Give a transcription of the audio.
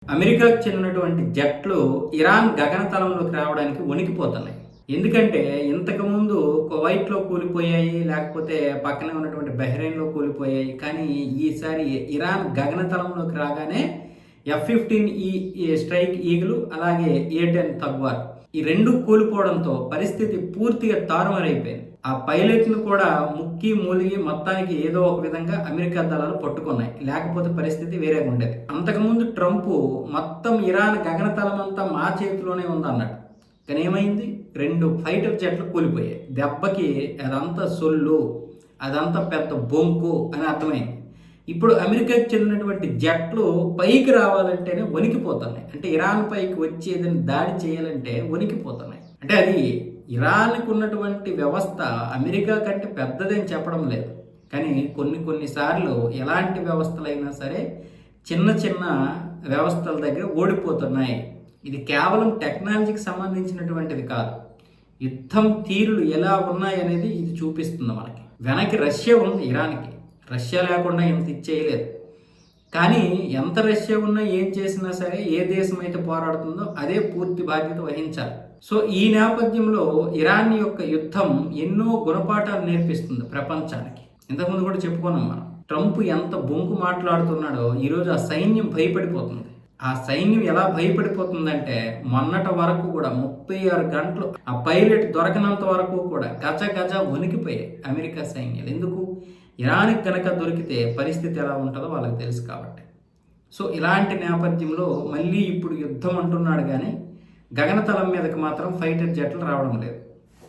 అమెరికాకు చెందినటువంటి జట్లు ఇరాన్ గగనతలంలోకి రావడానికి వణికిపోతున్నాయి. ఎందుకంటే ఇంతకుముందు కువైట్‌లో కూలిపోయాయి, లేకపోతే పక్కనే ఉన్నటువంటి బహ్రెయిన్‌లో కూలిపోయాయి. కానీ ఈసారి ఇరాన్ గగనతలంలోకి రాగానే F-15E స్ట్రైక్ ఈగిల్, అలాగే A-10 తగ్వార్ ఈ 2 కూలిపోవడంతో పరిస్థితి పూర్తిగా తారుమారైపోయింది. ఆ పైలట్‌ను కూడా ముక్కి మూలిగి మొత్తానికి ఏదో ఒక విధంగా అమెరికా దళాలు పట్టుకున్నాయి. లేకపోతే పరిస్థితి వేరేగా ఉండేది. అంతకుముందు ట్రంప్ మొత్తం ఇరాన్ గగనతలమంతా మా చేతిలోనే ఉందన్నాడు. కానీ ఏమైంది? 2 ఫైటర్ జెట్లు కూలిపోయాయి. దెబ్బకి అదంతా సొల్లు, అదంతా పెద్ద బొంకు అని అర్థమైంది. ఇప్పుడు అమెరికాకి చెందినటువంటి జట్లు పైకి రావాలంటేనే వణికిపోతున్నాయి. అంటే ఇరాన్ పైకి వచ్చి ఏదైనా దాడి చేయాలంటే వణికిపోతున్నాయి. అంటే అది ఇరాన్కు ఉన్నటువంటి వ్యవస్థ అమెరికా కంటే పెద్దదని చెప్పడం లేదు. కానీ కొన్నిసార్లు ఎలాంటి వ్యవస్థలైనా సరే చిన్న చిన్న వ్యవస్థల దగ్గర ఓడిపోతున్నాయి. ఇది కేవలం టెక్నాలజీకి సంబంధించినటువంటిది కాదు. యుద్ధం తీరులు ఎలా ఉన్నాయనేది ఇది చూపిస్తుంది మనకి. వెనక్కి రష్యా ఉంది ఇరాన్కి. రష్యా లేకుండా ఎంత ఇచ్చేయలేదు. కానీ ఎంత రష్యా ఉన్నా ఏం చేసినా సరే ఏ దేశం అయితే పోరాడుతుందో అదే పూర్తి బాధ్యత వహించాలి. సో ఈ నేపథ్యంలో ఇరాన్ యొక్క యుద్ధం ఎన్నో గుణపాఠాలు నేర్పిస్తుంది ప్రపంచానికి. ఇంతకుముందు కూడా చెప్పుకున్నాం మనం. ట్రంప్ ఎంత బొంకు మాట్లాడుతున్నాడో ఈరోజు ఆ సైన్యం భయపడిపోతుంది. ఆ సైన్యం ఎలా భయపడిపోతుందంటే మొన్నటి వరకు కూడా 36 గంటలు ఆ పైలట్ దొరకనంత వరకు కూడా గజ వణికిపోయాయి అమెరికా సైన్యాలు. ఎందుకు? ఇరాన్కి కనుక దొరికితే పరిస్థితి ఎలా ఉంటుందో వాళ్ళకి తెలుసు కాబట్టి. సో ఇలాంటి నేపథ్యంలో మళ్ళీ ఇప్పుడు యుద్ధం అంటున్నాడు కానీ గగనతలం మీదకి మాత్రం ఫైటర్ జెట్లు రావడం లేదు.